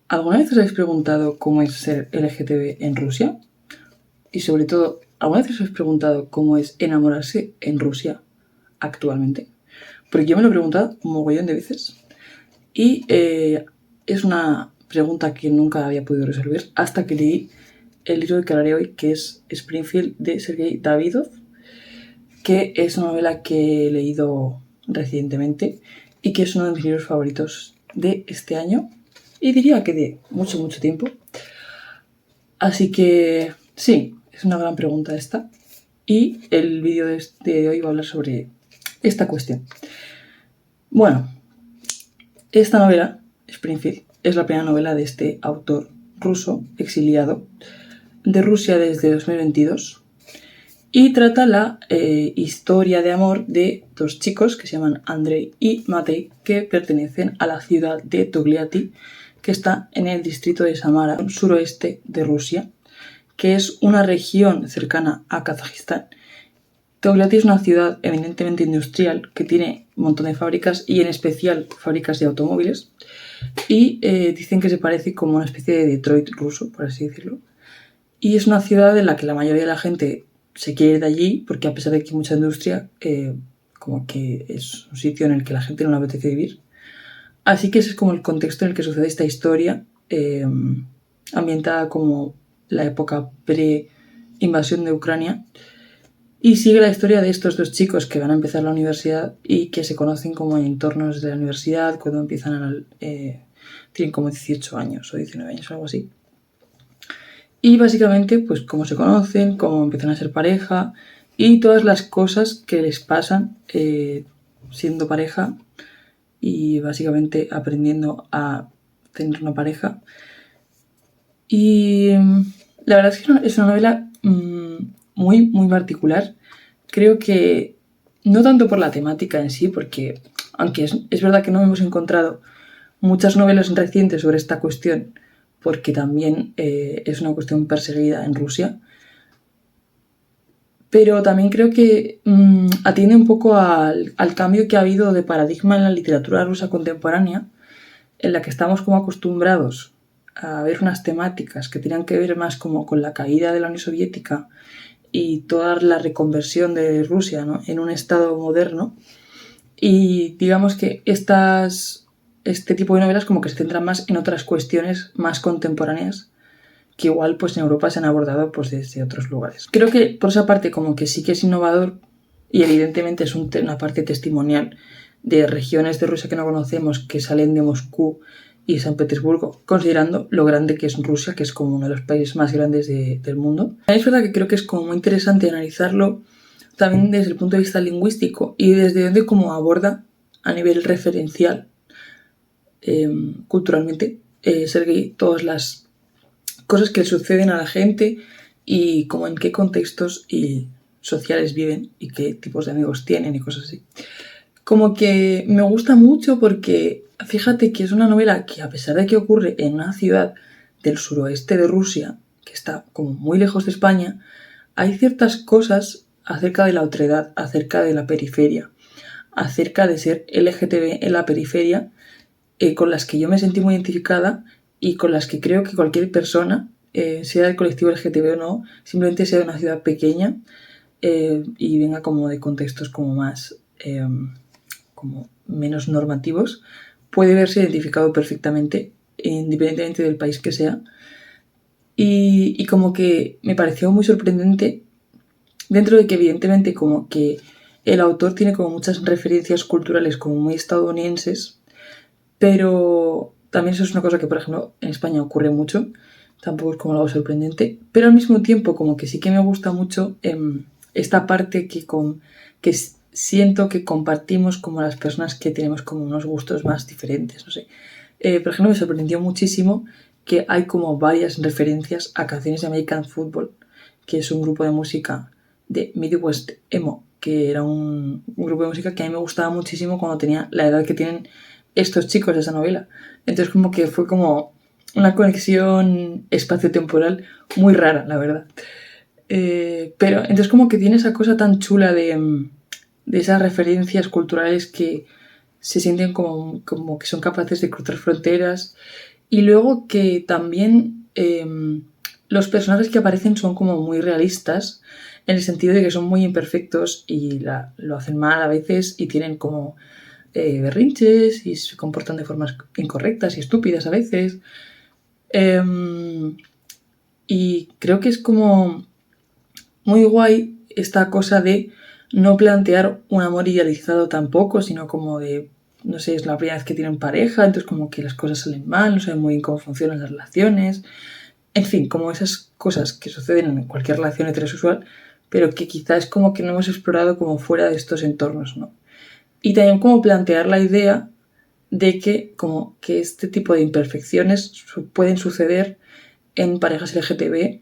¿Alguna vez os habéis preguntado cómo es ser LGTB en Rusia? Y sobre todo, ¿alguna vez os habéis preguntado cómo es enamorarse en Rusia actualmente? Porque yo me lo he preguntado un mogollón de veces y es una pregunta que nunca había podido resolver hasta que leí el libro del que hablaré hoy, que es Springfield de Sergei Davidov, que es una novela que he leído recientemente y que es uno de mis libros favoritos de este año y diría que de mucho, mucho tiempo. Así que sí, es una gran pregunta esta y el vídeo de hoy va a hablar sobre esta cuestión. Bueno, esta novela, Springfield, es la primera novela de este autor ruso exiliado de Rusia desde 2022 y trata la historia de amor de dos chicos que se llaman Andrei y Matei, que pertenecen a la ciudad de Togliatti, que está en el distrito de Samara, suroeste de Rusia, que es una región cercana a Kazajistán. Togliatti es una ciudad eminentemente industrial que tiene un montón de fábricas y en especial fábricas de automóviles y dicen que se parece como una especie de Detroit ruso, por así decirlo. Y es una ciudad en la que la mayoría de la gente se quiere ir de allí porque a pesar de que hay mucha industria, como que es un sitio en el que la gente no le apetece vivir. Así que ese es como el contexto en el que sucede esta historia, ambientada como la época pre-invasión de Ucrania. Y sigue la historia de estos dos chicos que van a empezar la universidad y que se conocen como en entornos de la universidad cuando empiezan tienen como 18 años o 19 años o algo así. Y básicamente, pues cómo se conocen, cómo empiezan a ser pareja y todas las cosas que les pasan siendo pareja y básicamente aprendiendo a tener una pareja. Y la verdad es que es una novela muy, muy particular. Creo que no tanto por la temática en sí, porque aunque es verdad que no hemos encontrado muchas novelas recientes sobre esta cuestión, porque también es una cuestión perseguida en Rusia, pero también creo que atiende un poco al cambio que ha habido de paradigma en la literatura rusa contemporánea, en la que estamos como acostumbrados a ver unas temáticas que tenían que ver más como con la caída de la Unión Soviética y toda la reconversión de Rusia, ¿no?, en un estado moderno. Y digamos que este tipo de novelas como que se centran más en otras cuestiones más contemporáneas que igual pues en Europa se han abordado pues desde otros lugares. Creo que por esa parte como que sí que es innovador y evidentemente es una parte testimonial de regiones de Rusia que no conocemos que salen de Moscú y San Petersburgo, considerando lo grande que es Rusia, que es como uno de los países más grandes del mundo. Es verdad que creo que es como muy interesante analizarlo también desde el punto de vista lingüístico y desde donde como aborda a nivel referencial culturalmente Sergei todas las cosas que suceden a la gente y como en qué contextos y sociales viven y qué tipos de amigos tienen y cosas así. Como que me gusta mucho porque fíjate que es una novela que a pesar de que ocurre en una ciudad del suroeste de Rusia, que está como muy lejos de España, hay ciertas cosas acerca de la otredad, acerca de la periferia, acerca de ser LGTB en la periferia, con las que yo me sentí muy identificada y con las que creo que cualquier persona, sea del colectivo LGTB o no, simplemente sea de una ciudad pequeña y venga como de contextos como más como menos normativos, puede verse identificado perfectamente independientemente del país que sea. Y como que me pareció muy sorprendente dentro de que evidentemente como que el autor tiene como muchas referencias culturales como muy estadounidenses, pero también eso es una cosa que por ejemplo en España ocurre mucho, tampoco es como algo sorprendente, pero al mismo tiempo como que sí que me gusta mucho esta parte que siento que compartimos como las personas que tenemos como unos gustos más diferentes, no sé. Por ejemplo, me sorprendió muchísimo que hay como varias referencias a canciones de American Football, que es un grupo de música de Midwest Emo, que era un grupo de música que a mí me gustaba muchísimo cuando tenía la edad que tienen estos chicos de esa novela. Entonces como que fue como una conexión espaciotemporal muy rara, la verdad. Pero entonces como que tiene esa cosa tan chula de esas referencias culturales que se sienten como que son capaces de cruzar fronteras Y luego que también los personajes que aparecen son como muy realistas, en el sentido de que son muy imperfectos y lo hacen mal a veces y tienen como berrinches y se comportan de formas incorrectas y estúpidas a veces. Y creo que es como muy guay esta cosa de no plantear un amor idealizado tampoco, sino como de, no sé, es la primera vez que tienen pareja, entonces como que las cosas salen mal, no saben muy bien cómo funcionan las relaciones. En fin, como esas cosas que suceden en cualquier relación heterosexual, pero que quizás es como que no hemos explorado como fuera de estos entornos, ¿no? Y también como plantear la idea de que como que este tipo de imperfecciones pueden suceder en parejas LGTB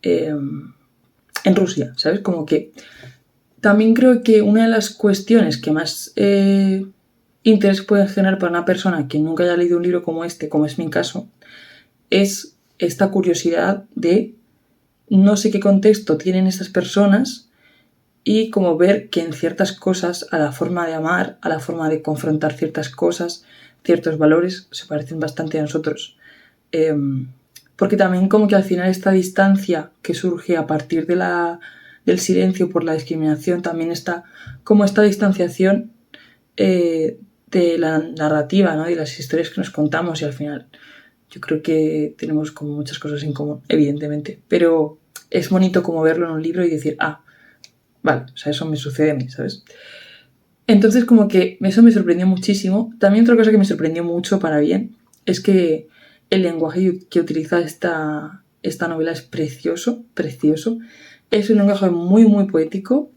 en Rusia, ¿sabes? Como que también creo que una de las cuestiones que más interés puede generar para una persona que nunca haya leído un libro como este, como es mi caso, es esta curiosidad de no sé qué contexto tienen estas personas y como ver que en ciertas cosas a la forma de amar, a la forma de confrontar ciertas cosas, ciertos valores, se parecen bastante a nosotros. Porque también como que al final esta distancia que surge a partir del silencio por la discriminación, también está como esta distanciación de la narrativa, ¿no? Y las historias que nos contamos y al final yo creo que tenemos como muchas cosas en común, evidentemente, pero es bonito como verlo en un libro y decir, vale, o sea, eso me sucede a mí, ¿sabes? Entonces como que eso me sorprendió muchísimo. También otra cosa que me sorprendió mucho para bien es que el lenguaje que utiliza esta novela es precioso, precioso. Es un lenguaje muy poético,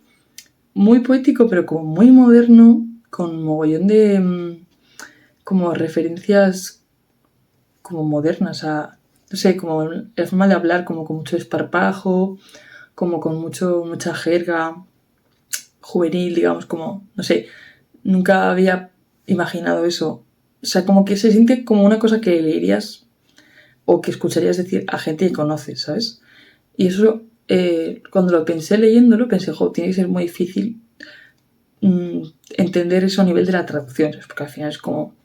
pero como muy moderno, con mogollón de como referencias como modernas a, no sé, como la forma de hablar como con mucho desparpajo, como con mucha jerga juvenil, digamos, como, no sé, nunca había imaginado eso. O sea, como que se siente como una cosa que leerías o que escucharías decir a gente que conoces, ¿sabes? Y eso, cuando lo pensé leyéndolo, pensé, tiene que ser muy difícil entender eso a nivel de la traducción, ¿sabes? Porque al final es como,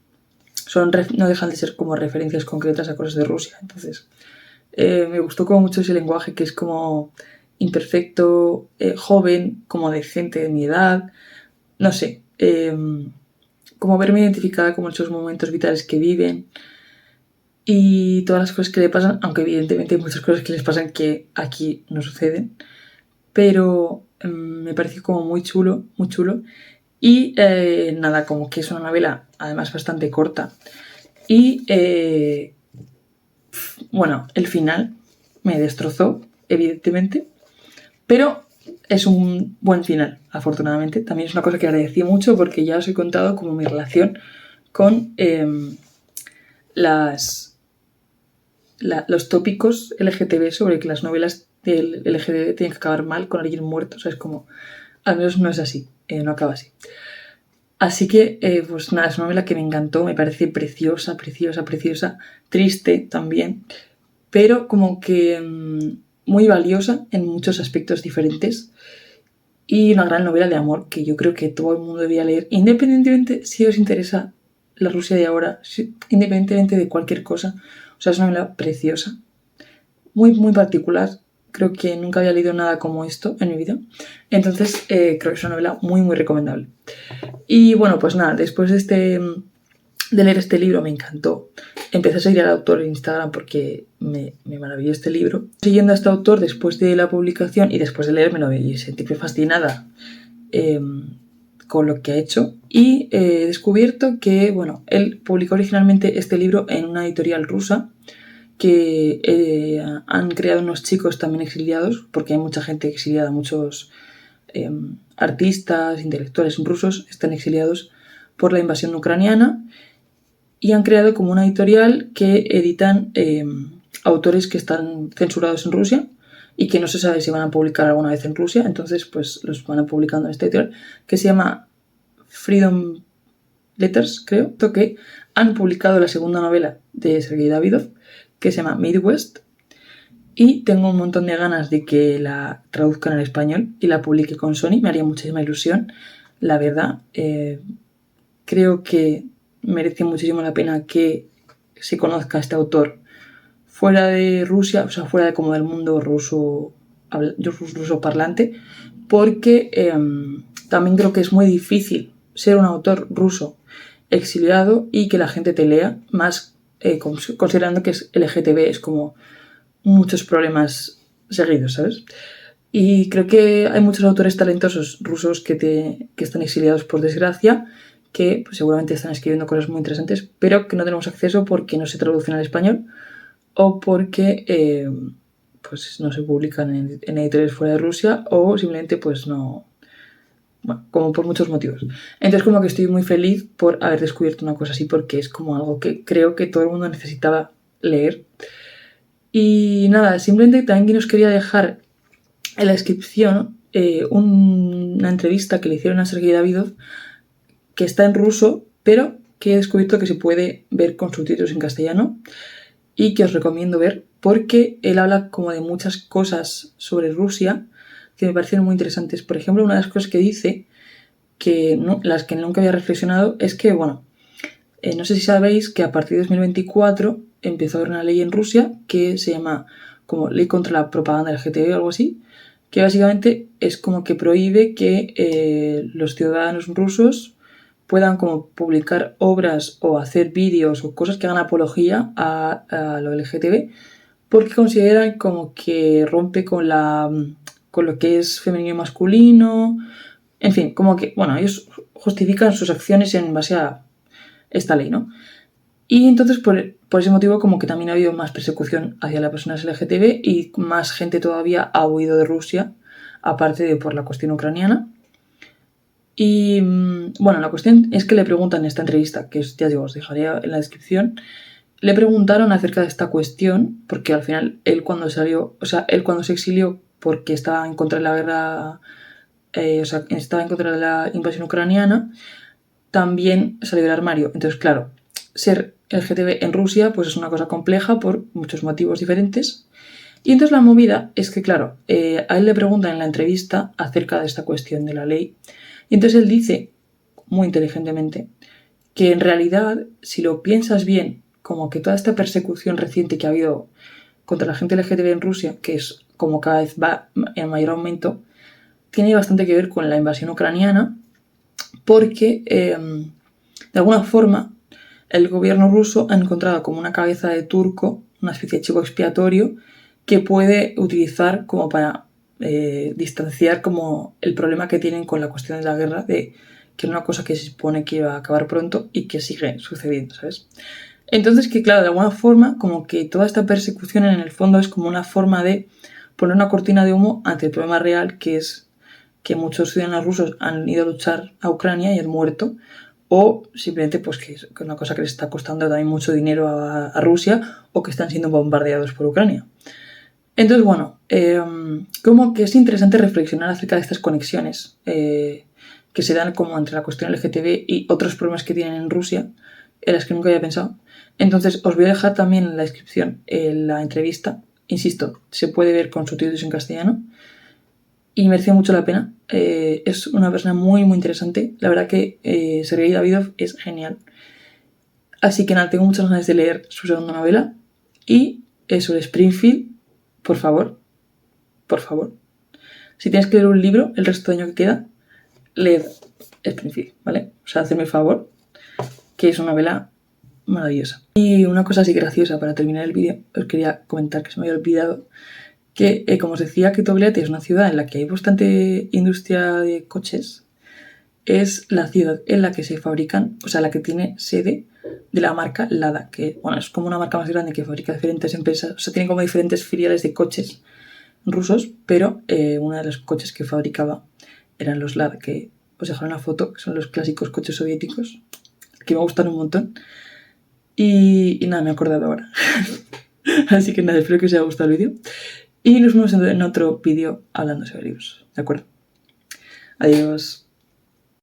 no dejan de ser como referencias concretas a cosas de Rusia. Entonces, me gustó como mucho ese lenguaje que es como imperfecto, joven, como de gente de mi edad, no sé, como verme identificada con esos momentos vitales que viven y todas las cosas que le pasan, aunque evidentemente hay muchas cosas que les pasan que aquí no suceden, pero me pareció como muy chulo, muy chulo. Y nada, como que es una novela además bastante corta. Y bueno, el final me destrozó, evidentemente, pero es un buen final, afortunadamente. También es una cosa que agradecí mucho porque ya os he contado como mi relación con los tópicos LGTB sobre que las novelas del LGTB tienen que acabar mal con alguien muerto. O sea, es como, al menos no es así, no acaba así. Así que, pues nada, es una novela que me encantó, me parece preciosa, triste también, pero como que muy valiosa en muchos aspectos diferentes y una gran novela de amor que yo creo que todo el mundo debía leer, independientemente si os interesa la Rusia de ahora, independientemente de cualquier cosa. O sea, es una novela preciosa, muy particular. Creo que nunca había leído nada como esto en mi vida. Entonces, creo que es una novela muy recomendable. Y bueno, pues nada, después de leer este libro me encantó. Empecé a seguir al autor en Instagram porque me maravilló este libro. Siguiendo a este autor después de la publicación y después de leérmelo y sentirme fascinada con lo que ha hecho. Y he descubierto que, bueno, él publicó originalmente este libro en una editorial rusa que han creado unos chicos también exiliados, porque hay mucha gente exiliada, muchos artistas, intelectuales rusos están exiliados por la invasión ucraniana y han creado como una editorial que editan autores que están censurados en Rusia y que no se sabe si van a publicar alguna vez en Rusia, entonces pues los van a publicando en esta editorial que se llama Freedom Letters, creo, que han publicado la segunda novela de Sergei Davidov que se llama Midwest y tengo un montón de ganas de que la traduzcan al español y la publique con Sony, me haría muchísima ilusión, la verdad. Creo que merece muchísimo la pena que se conozca a este autor fuera de Rusia, o sea, fuera de como del mundo ruso parlante, porque también creo que es muy difícil ser un autor ruso exiliado y que la gente te lea, más considerando que es LGTB, es como muchos problemas seguidos, ¿sabes? Y creo que hay muchos autores talentosos rusos que están exiliados por desgracia, que pues, seguramente están escribiendo cosas muy interesantes, pero que no tenemos acceso porque no se traducen al español o porque pues no se publican en editoriales fuera de Rusia o simplemente pues no, bueno, como por muchos motivos. Entonces como que estoy muy feliz por haber descubierto una cosa así porque es como algo que creo que todo el mundo necesitaba leer. Y nada, simplemente también os quería dejar en la descripción una entrevista que le hicieron a Sergei Davidov que está en ruso, pero que he descubierto que se puede ver con subtítulos en castellano y que os recomiendo ver porque él habla como de muchas cosas sobre Rusia que me parecieron muy interesantes. Por ejemplo, una de las cosas que dice, que no, las que nunca había reflexionado, es que, bueno, no sé si sabéis que a partir de 2024 empezó a haber una ley en Rusia que se llama como Ley contra la Propaganda LGTB o algo así, que básicamente es como que prohíbe que los ciudadanos rusos puedan como publicar obras o hacer vídeos o cosas que hagan apología a lo LGTB porque consideran como que rompe con lo que es femenino y masculino, en fin, como que, bueno, ellos justifican sus acciones en base a esta ley, ¿no? Y entonces por ese motivo como que también ha habido más persecución hacia las personas LGTB y más gente todavía ha huido de Rusia, aparte de por la cuestión ucraniana. Y bueno, la cuestión es que le preguntan en esta entrevista, que ya digo, os dejaré en la descripción, le preguntaron acerca de esta cuestión, porque al final él cuando se exilió porque estaba en contra de la guerra, estaba en contra de la invasión ucraniana, también salió del armario. Entonces, claro, ser LGTB en Rusia pues es una cosa compleja por muchos motivos diferentes. Y entonces la movida es que, claro, a él le preguntan en la entrevista acerca de esta cuestión de la ley. Y entonces él dice, muy inteligentemente, que en realidad, si lo piensas bien, como que toda esta persecución reciente que ha habido contra la gente LGTB en Rusia, que es como cada vez va en mayor aumento, tiene bastante que ver con la invasión ucraniana, porque de alguna forma el gobierno ruso ha encontrado como una cabeza de turco, una especie de chivo expiatorio, que puede utilizar como para distanciar como el problema que tienen con la cuestión de la guerra, de que es una cosa que se supone que iba a acabar pronto y que sigue sucediendo, ¿sabes? Entonces que claro, de alguna forma como que toda esta persecución en el fondo es como una forma de poner una cortina de humo ante el problema real, que es que muchos ciudadanos rusos han ido a luchar a Ucrania y han muerto, o simplemente pues que es una cosa que les está costando también mucho dinero a Rusia, o que están siendo bombardeados por Ucrania. Entonces, bueno, como que es interesante reflexionar acerca de estas conexiones que se dan como entre la cuestión LGTB y otros problemas que tienen en Rusia, en las que nunca había pensado. Entonces, os voy a dejar también en la descripción la entrevista. Insisto, se puede ver con subtítulos en castellano y mereció mucho la pena. Es una persona muy, muy interesante. La verdad que Sergei Davidov es genial. Así que nada, tengo muchas ganas de leer su segunda novela y sobre Springfield. Por favor, si tienes que leer un libro el resto del año que queda, leed Springfield, ¿vale? O sea, hacedme el favor, que es una novela maravillosa. Y una cosa así graciosa para terminar el vídeo, os quería comentar que se me había olvidado que, como os decía, que Togliatti es una ciudad en la que hay bastante industria de coches. Es la ciudad en la que se fabrican, o sea, la que tiene sede de la marca Lada, que bueno, es como una marca más grande que fabrica diferentes empresas, o sea, tiene como diferentes filiales de coches rusos, pero uno de los coches que fabricaba eran los Lada, que os dejaré una foto, que son los clásicos coches soviéticos, que me gustan un montón. Y nada, me he acordado ahora. Así que nada, espero que os haya gustado el vídeo. Y nos vemos en otro vídeo hablando sobre libros, ¿de acuerdo? Adiós.